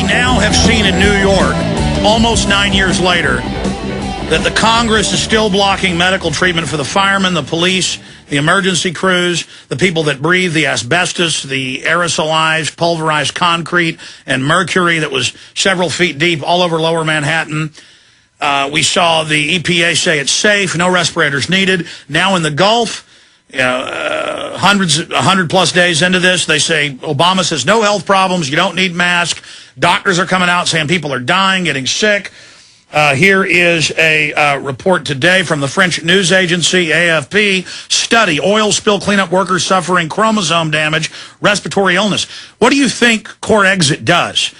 now have seen in New York, almost 9 years later, that the Congress is still blocking medical treatment for the firemen, the police, the emergency crews, the people that breathe the asbestos, the aerosolized, pulverized concrete, and mercury that was several feet deep all over lower Manhattan. We saw the EPA say it's safe, no respirators needed. Now in the Gulf, 100+ days into this, they say Obama says no health problems, you don't need masks. Doctors are coming out saying people are dying, getting sick. Here is a report today from the French news agency, AFP. Study, oil spill cleanup workers suffering chromosome damage, respiratory illness. What do you think Core Exit does?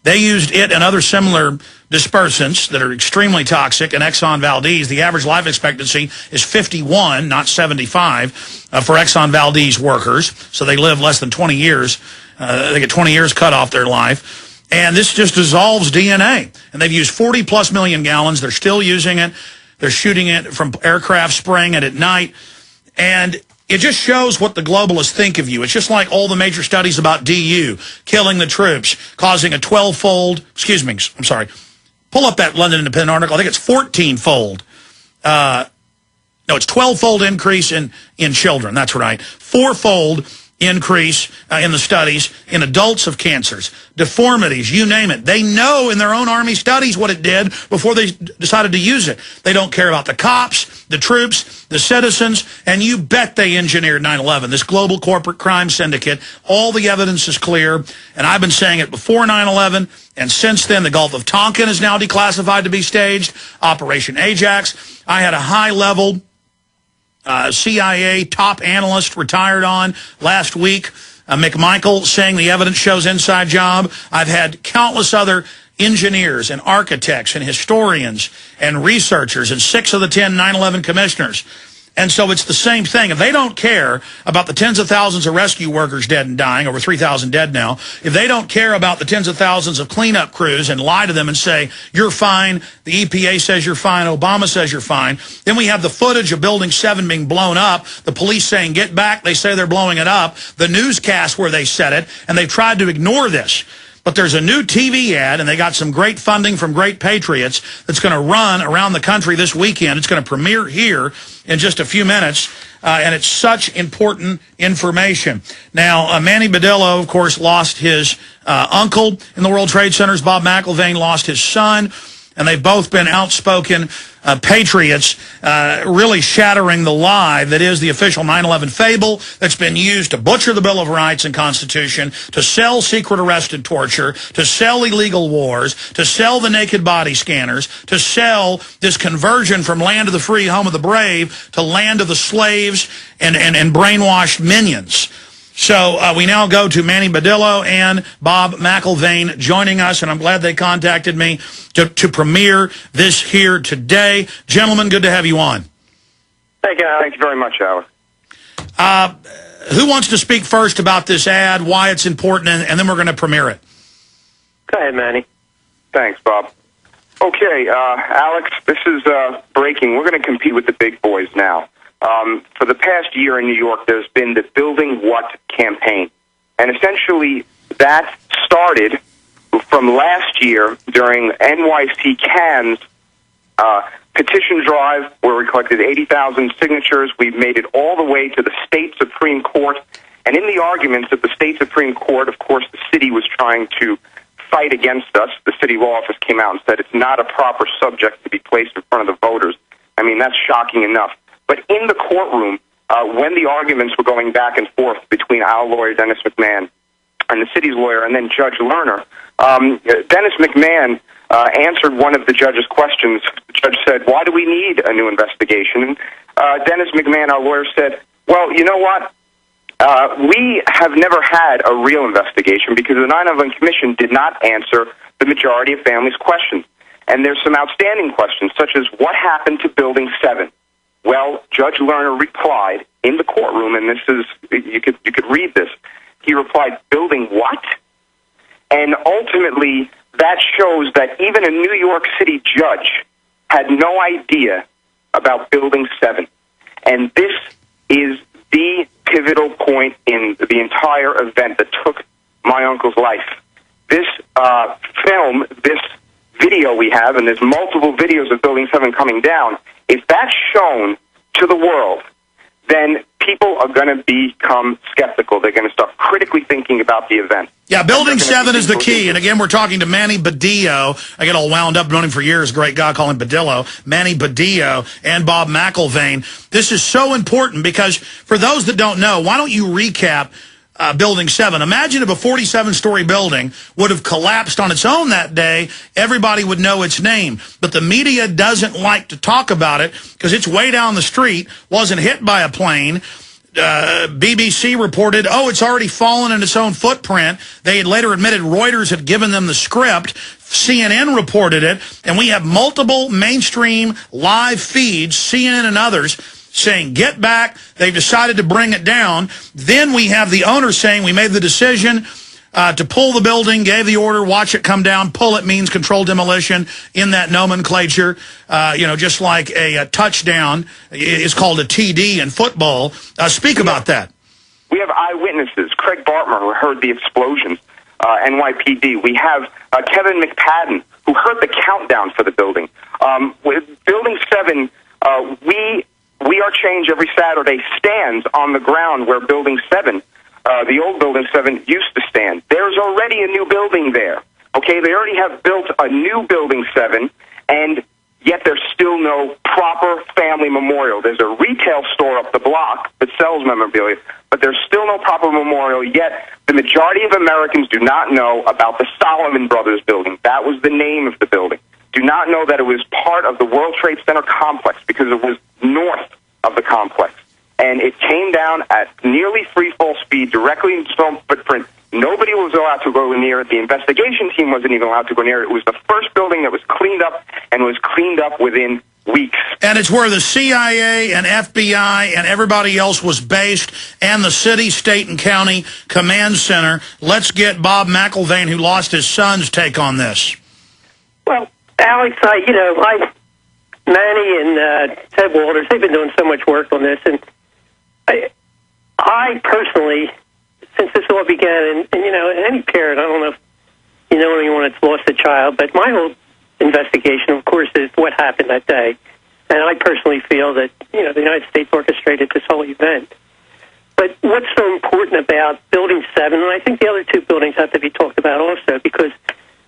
They used it and other similar dispersants that are extremely toxic in Exxon Valdez. The average life expectancy is 51, not 75, for Exxon Valdez workers. So they live less than 20 years. They get 20 years cut off their life. And this just dissolves DNA. And they've used 40+ million gallons. They're still using it. They're shooting it from aircraft, spraying it at night. And it just shows what the globalists think of you. It's just like all the major studies about DU, killing the troops, causing a 12-fold, excuse me, I'm sorry. Pull up that London Independent article. I think it's 14-fold. No, it's 12-fold increase in children. That's right. 4-fold increase in the studies in adults of cancers, deformities, you name it. They know in their own Army studies what it did before they decided to use it. They don't care about the cops, the troops, the citizens, and you bet they engineered 9/11. This global corporate crime syndicate, all the evidence is clear, and I've been saying it before 9/11, and since then the Gulf of Tonkin is now declassified to be staged, Operation Ajax. I had a high-level CIA top analyst retired on last week, McMichael, saying the evidence shows inside job. I've had countless other engineers and architects and historians and researchers and 6 of the 10 9/11 commissioners. And so it's the same thing. If they don't care about the tens of thousands of rescue workers dead and dying, over 3,000 dead now, if they don't care about the tens of thousands of cleanup crews and lie to them and say, you're fine, the EPA says you're fine, Obama says you're fine, then we have the footage of Building 7 being blown up, the police saying, get back, they say they're blowing it up, the newscast where they said it, and they've tried to ignore this. But there's a new TV ad, and they got some great funding from great patriots that's going to run around the country this weekend. It's going to premiere here in just a few minutes, and it's such important information. Now, Manny Badillo, of course, lost his uncle in the World Trade Centers. Bob McIlvaine lost his son, and they've both been outspoken patriots, really shattering the lie that is the official 9/11 fable that's been used to butcher the Bill of Rights and Constitution, to sell secret arrest and torture, to sell illegal wars, to sell the naked body scanners, to sell this conversion from land of the free, home of the brave, to land of the slaves and brainwashed minions. So we now go to Manny Badillo and Bob McIlvaine joining us, and I'm glad they contacted me to premiere this here today. Gentlemen, good to have you on. Thank you. Thank you very much, Alex. Who wants to speak first about this ad, why it's important, and then we're going to premiere it? Go ahead, Manny. Thanks, Bob. Okay, Alex, this is breaking. We're going to compete with the big boys now. For the past year in New York, there's been the Building What campaign. And essentially, that started from last year during NYC Cannes petition drive, where we collected 80,000 signatures. We've made it all the way to the state Supreme Court. And in the arguments at the state Supreme Court, of course, the city was trying to fight against us. The city law office came out and said it's not a proper subject to be placed in front of the voters. I mean, that's shocking enough. But in the courtroom, when the arguments were going back and forth between our lawyer, Dennis McMahon, and the city's lawyer, and then Judge Lerner, Dennis McMahon answered one of the judge's questions. The judge said, why do we need a new investigation? Dennis McMahon, our lawyer, said, well, you know what? We have never had a real investigation because the 9/11 Commission did not answer the majority of families' questions. And there's some outstanding questions, such as what happened to Building 7? Well, Judge Lerner replied in the courtroom, and this is, you could read this. He replied, Building what? And ultimately, that shows that even a New York City judge had no idea about Building 7. And this is the pivotal point in the entire event that took my uncle's life. this film, this video we have, and there's multiple videos of Building 7 coming down, if that's shown to the world, then people are going to become skeptical. They're going to start critically thinking about the event. Yeah, Building 7 is the key. And again, we're talking to Manny Badillo. I get all wound up, known him for years, great guy, call him Badillo. Manny Badillo and Bob McIlvaine. This is so important because for those that don't know, why don't you recap Building 7? Imagine if a 47-story building would have collapsed on its own that day, everybody would know its name. But the media doesn't like to talk about it because it's way down the street, wasn't hit by a plane. BBC reported, oh, it's already fallen in its own footprint. They had later admitted Reuters had given them the script. CNN reported it. And we have multiple mainstream live feeds, CNN and others, saying, get back. They've decided to bring it down. Then we have the owner saying, we made the decision to pull the building, gave the order, watch it come down. Pull it means controlled demolition in that nomenclature. Just like a touchdown is called a TD in football. Speak about that. We have eyewitnesses. Craig Bartmer, who heard the explosions, NYPD. We have Kevin McPadden, who heard the countdown for the building. With Building 7, We Are Change every Saturday stands on the ground where Building 7, the old Building 7, used to stand. There's already a new building there. Okay, they already have built a new Building 7, and yet there's still no proper family memorial. There's a retail store up the block that sells memorabilia, but there's still no proper memorial, yet the majority of Americans do not know about the Solomon Brothers building. That was the name of the building. Do not know that it was part of the World Trade Center complex because it was north of the complex. And it came down at nearly free fall speed directly into its own footprint. Nobody was allowed to go near it. The investigation team wasn't even allowed to go near it. It was the first building that was cleaned up, and was cleaned up within weeks. And it's where the CIA and FBI and everybody else was based, and the city, state, and county command center. Let's get Bob McIlvaine, who lost his son's take on this. Well, Alex, Manny and Ted Walters, they've been doing so much work on this, and I personally, since this all began, and any parent, I don't know if you know anyone that's lost a child, but my whole investigation, of course, is what happened that day. And I personally feel that, the United States orchestrated this whole event. But what's so important about Building 7, and I think the other two buildings have to be talked about also, because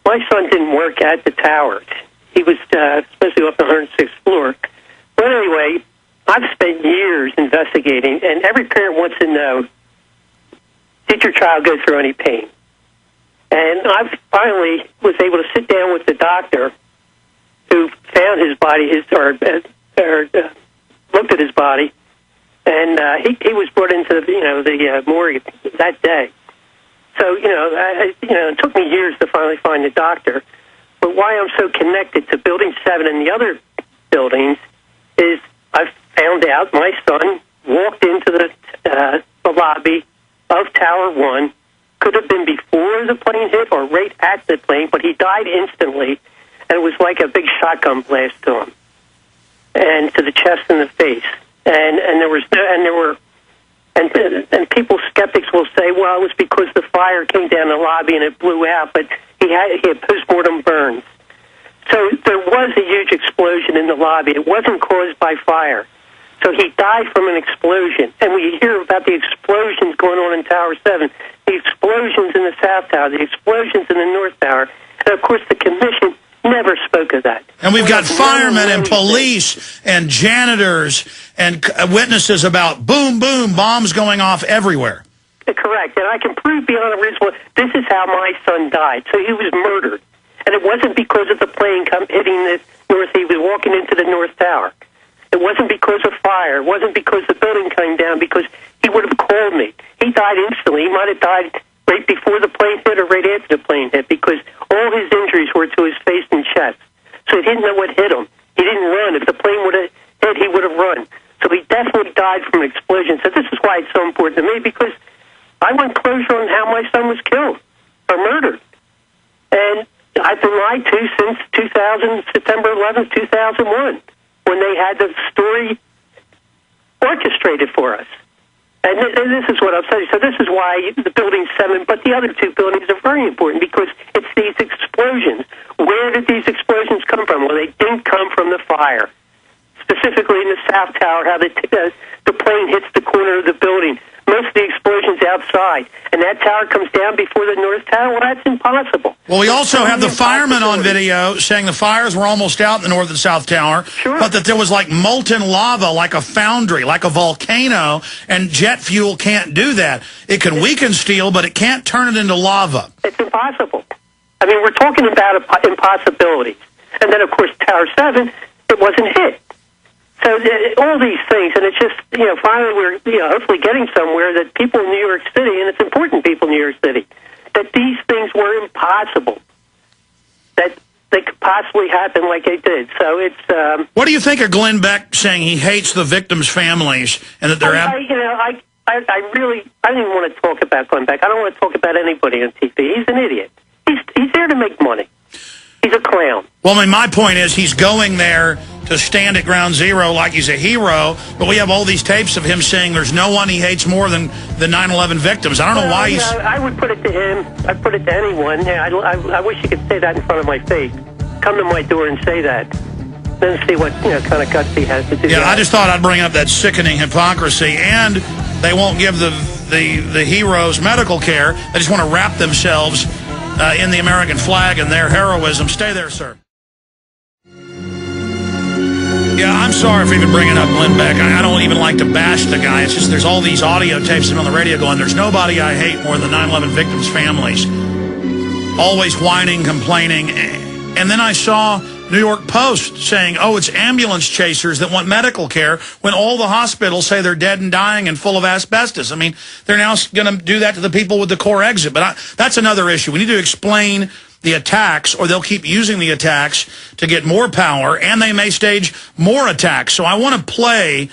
my son didn't work at the towers. He was supposed to go up the 106th floor. But anyway, I've spent years investigating, and every parent wants to know, did your child go through any pain? And I finally was able to sit down with the doctor who found his body, looked at his body, and he was brought into the morgue that day. So it took me years to finally find the doctor. But why I'm so connected to Building 7 and the other buildings is I found out my son walked into the lobby of Tower 1. Could have been before the plane hit or right at the plane, but he died instantly, and it was like a big shotgun blast to him, and to the chest and the face. And people, skeptics, will say, well, it was because the fire came down the lobby and it blew out, but he had postmortem burns. So there was a huge explosion in the lobby. It wasn't caused by fire. So he died from an explosion. And we hear about the explosions going on in Tower 7, the explosions in the South Tower, the explosions in the North Tower. And, of course, the commission never spoke of that. And we've got firemen and police and janitors and witnesses about boom, boom, bombs going off everywhere. Correct. And I can prove beyond a reasonable, this is how my son died. So he was murdered. And it wasn't because of the plane hitting the north. He was walking into the North Tower. It wasn't because of fire. It wasn't because the building came down, because he would have called me. He died instantly. He might have died right before the plane hit or right after the plane hit, because all his injuries were to his face and chest. So he didn't know what hit him. He didn't run. If the plane would have hit, he would have run. So he definitely died from an explosion. So this is why it's so important to me, because I want closure on how my son was killed or murdered. And I've been lied to since September 11th, 2001, when they had the story orchestrated for us. And this is what I'm saying. So this is why the Building 7, but the other two buildings are very important, because these explosions. Where did these explosions come from? Well, they didn't come from the fire. Specifically in the South Tower, how the plane hits the corner of the building. Most of the explosions outside, and that tower comes down before the North Tower. Well, that's impossible. Well, we also have the firemen on video saying the fires were almost out in the North and South Tower, but that there was like molten lava, like a foundry, like a volcano, and jet fuel can't do that. It can weaken steel, but it can't turn it into lava. It's impossible. I mean, we're talking about impossibilities. And then, of course, Tower 7, it wasn't hit. So all these things, and it's just, finally we're, hopefully getting somewhere that people in New York City, and it's important people in New York City, that these things were impossible, that they could possibly happen like they did. So it's... what do you think of Glenn Beck saying he hates the victims' families and that they're... I don't even want to talk about Glenn Beck. I don't want to talk about anybody on TV. He's an idiot. He's there to make money. He's a clown. Well, I mean, my point is he's going there to stand at ground zero like he's a hero, but we have all these tapes of him saying there's no one he hates more than the 9/11 victims. I don't know why he's... I would put it to him. I'd put it to anyone. I wish you could say that in front of my face. Come to my door and say that. Then see what kind of guts he has to do that. I just thought I'd bring up that sickening hypocrisy, and they won't give the heroes medical care. They just want to wrap themselves in the American flag and their heroism. Stay there, sir. Yeah, I'm sorry for even bringing up Glenn Beck. I don't even like to bash the guy. It's just there's all these audio tapes of him on the radio going, there's nobody I hate more than 9/11 victims' families. Always whining, complaining. And then I saw New York Post saying, oh, it's ambulance chasers that want medical care when all the hospitals say they're dead and dying and full of asbestos. I mean, they're now going to do that to the people with the core exit. But that's another issue. We need to explain the attacks, or they'll keep using the attacks to get more power, and they may stage more attacks. So I want to play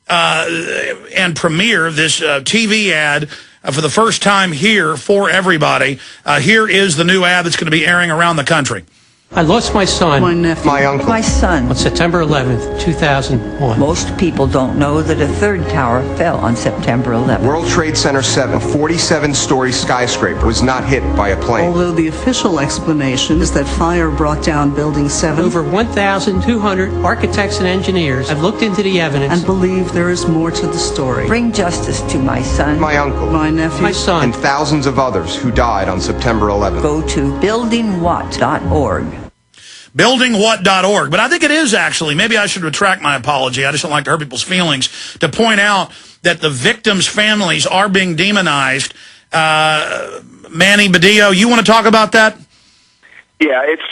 and premiere this TV ad for the first time here for everybody. Here is the new ad that's going to be airing around the country. I lost my son. My nephew. My uncle. My son. On September 11th, 2001. Most people don't know that a third tower fell on September 11th. World Trade Center 7, a 47-story skyscraper, was not hit by a plane. Although the official explanation is that fire brought down Building 7. Over 1,200 architects and engineers have looked into the evidence and believe there is more to the story. Bring justice to my son. My uncle. My nephew. my son. And thousands of others who died on September 11th. Go to buildingwhat.org. Buildingwhat.org. But I think it is actually, maybe I should retract my apology. I just don't like to hurt people's feelings, to point out that the victims' families are being demonized. Manny, Badillo, you want to talk about that? Yeah, it's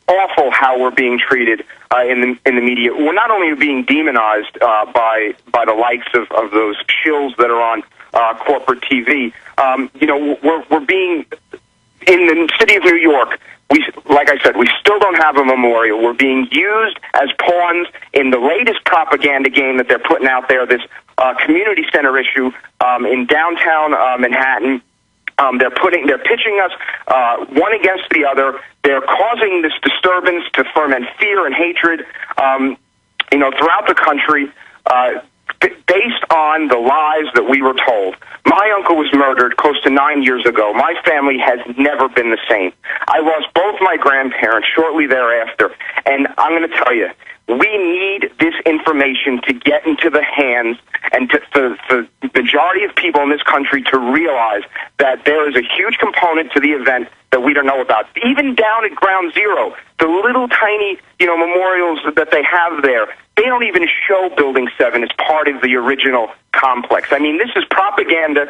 awful how we're being treated in the media. We're not only being demonized by the likes of those shills that are on corporate TV. We're being, in the city of New York, like I said, we still don't have a memorial. We're being used as pawns in the latest propaganda game that they're putting out there, this community center issue in downtown Manhattan. They're pitching us one against the other. They're causing this disturbance to ferment fear and hatred, throughout the country, based on the lies that we were told. My uncle was murdered close to 9 years ago. My family has never been the same. I lost both my grandparents shortly thereafter, and I'm going to tell you, we need this information to get into the hands and for the majority of people in this country to realize that there is a huge component to the event that we don't know about. Even down at Ground Zero, the little tiny, memorials that they have there, they don't even show Building 7 as part of the original complex. I mean, this is propaganda,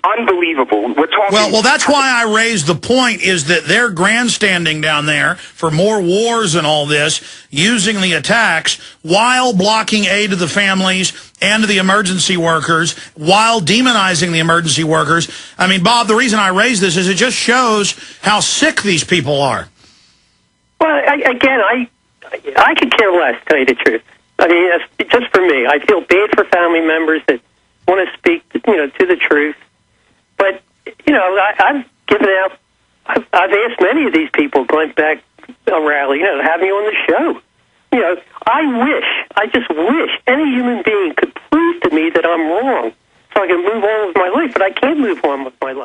unbelievable. We're talking... Well, that's why I raised the point, is that they're grandstanding down there for more wars and all this, using the attacks while blocking aid to the families and to the emergency workers, while demonizing the emergency workers. I mean, Bob, the reason I raise this is it just shows how sick these people are. Well, I could care less, to tell you the truth. I mean, just for me, I feel bad for family members that want to speak, to the truth. But, I've given out, I've asked many of these people going back a rally, to have me on the show. I just wish any human being could prove to me that I'm wrong so I can move on with my life, but I can't move on with my life.